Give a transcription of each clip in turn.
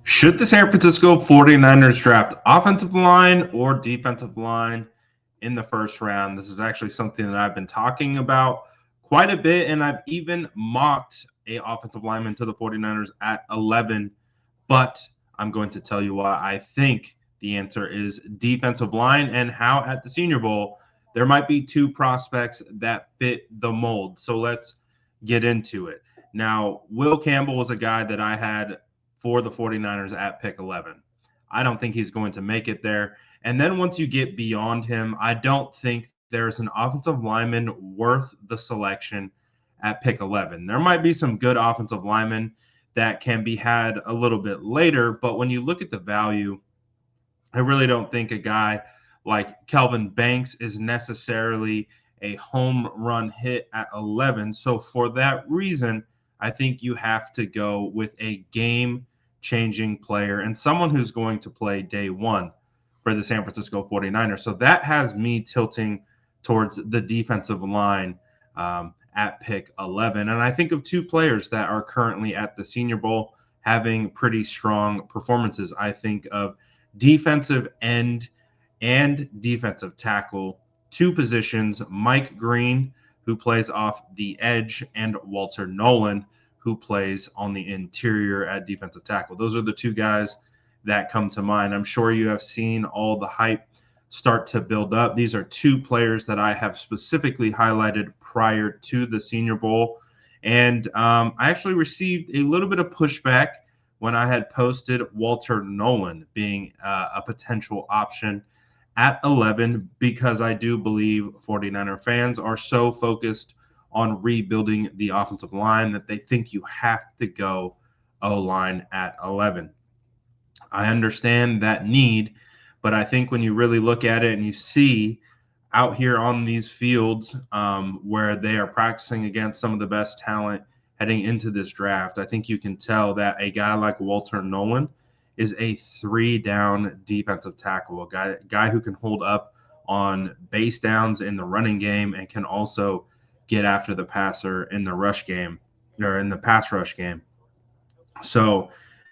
Should the San Francisco 49ers draft offensive line or defensive line in the first round? This is actually something that I've been talking about quite a bit, and I've even mocked a offensive lineman to the 49ers at 11, but I'm going to tell you why I think the answer is defensive line and how at the Senior Bowl there might be two prospects that fit the mold. So let's get into it. Now, Will Campbell was a guy that I had for the 49ers at pick 11. I don't think he's going to make it there. And then once you get beyond him, I don't think there's an offensive lineman worth the selection at pick 11. There might be some good offensive linemen that can be had a little bit later, but when you look at the value, I really don't think a guy like Kelvin Banks is necessarily a home run hit at 11. So for that reason, I think you have to go with a game-changing player and someone who's going to play day one for the San Francisco 49ers. So that has me tilting towards the defensive line at pick 11. And I think of two players that are currently at the Senior Bowl having pretty strong performances. I think of defensive end and defensive tackle, two positions, Mike Green, who plays off the edge, and Walter Nolan, who plays on the interior at defensive tackle. Those are the two guys that come to mind. I'm sure you have seen all the hype start to build up. These are two players that I have specifically highlighted prior to the Senior Bowl. And I actually received a little bit of pushback when I had posted Walter Nolan being a potential option at 11, because I do believe 49er fans are so focused on rebuilding the offensive line that they think you have to go O-line at 11. I understand that need, but I think when you really look at it and you see out here on these fields where they are practicing against some of the best talent heading into this draft, I think you can tell that a guy like Walter Nolan is a three-down defensive tackle, a guy who can hold up on base downs in the running game and can also get after the passer in the rush game or in the pass rush game. So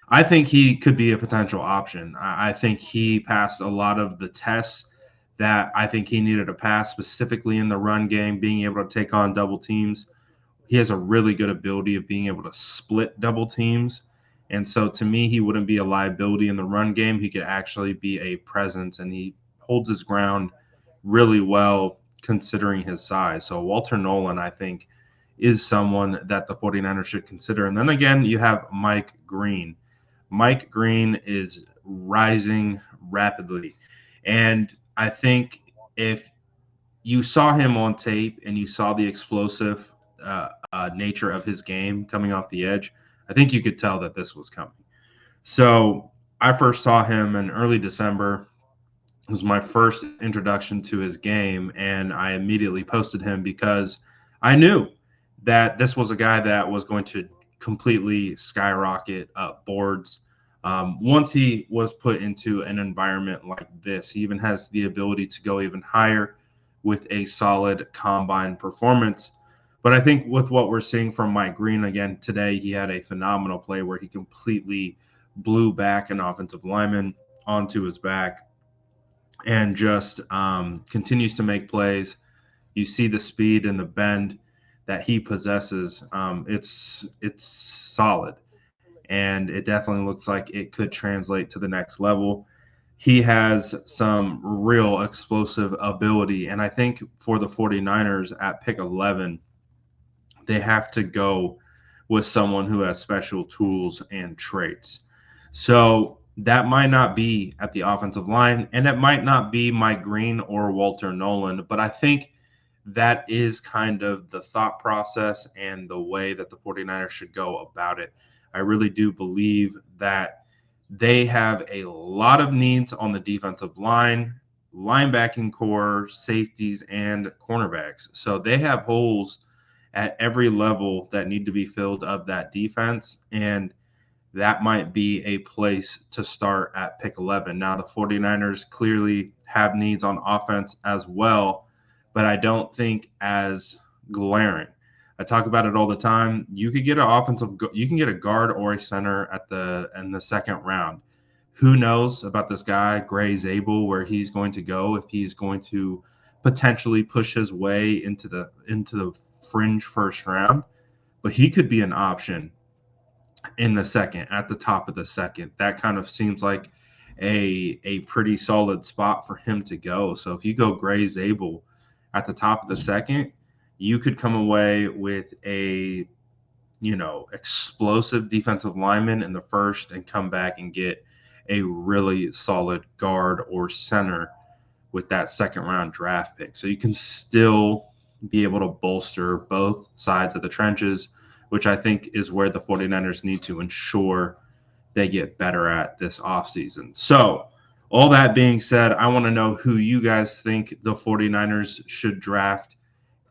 I think he could be a potential option. I think he passed a lot of the tests that I think he needed to pass, specifically in the run game, being able to take on double teams. He has a really good ability of being able to split double teams. And so to me, he wouldn't be a liability in the run game. He could actually be a presence, and he holds his ground really well considering his size. So Walter Nolan, I think, is someone that the 49ers should consider. And then again, you have Mike Green. Mike Green is rising rapidly. And I think if you saw him on tape and you saw the explosive nature of his game coming off the edge, I think you could tell that this was coming. So I first saw him in early December. It was my first introduction to his game, and I immediately posted him because I knew that this was a guy that was going to completely skyrocket up boards. Once he was put into an environment like this, he even has the ability to go even higher with a solid combine performance. But I think with what we're seeing from Mike Green again today, he had a phenomenal play where he completely blew back an offensive lineman onto his back and just continues to make plays. You see the speed and the bend that he possesses. It's solid, and it definitely looks like it could translate to the next level. He has some real explosive ability, and I think for the 49ers at pick 11, they have to go with someone who has special tools and traits. So that might not be at the offensive line, and it might not be Mike Green or Walter Nolan, but I think that is kind of the thought process and the way that the 49ers should go about it. I really do believe that they have a lot of needs on the defensive line, linebacking core, safeties, and cornerbacks. So they have holes at every level that need to be filled of that defense, and that might be a place to start at pick 11. Now, the 49ers clearly have needs on offense as well, but I don't think as glaring. I talk about it all the time. You could get you can get a guard or a center in the second round. Who knows about this guy, Gray Zabel, where he's going to go, if he's going to potentially push his way into the fringe first round. But he could be an option in the second, at the top of the second. That kind of seems like a pretty solid spot for him to go. So if you go Gray Zabel at the top of the second, you could come away with a explosive defensive lineman in the first and come back and get a really solid guard or center with that second round draft pick. So you can still be able to bolster both sides of the trenches, which I think is where the 49ers need to ensure they get better at this offseason. So all that being said, I want to know who you guys think the 49ers should draft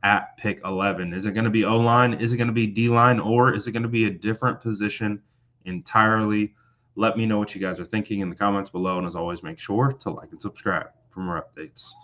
at pick 11. Is it going to be O-line? Is it going to be D-line? Or is it going to be a different position entirely? Let me know what you guys are thinking in the comments below. And as always, make sure to like and subscribe for more updates.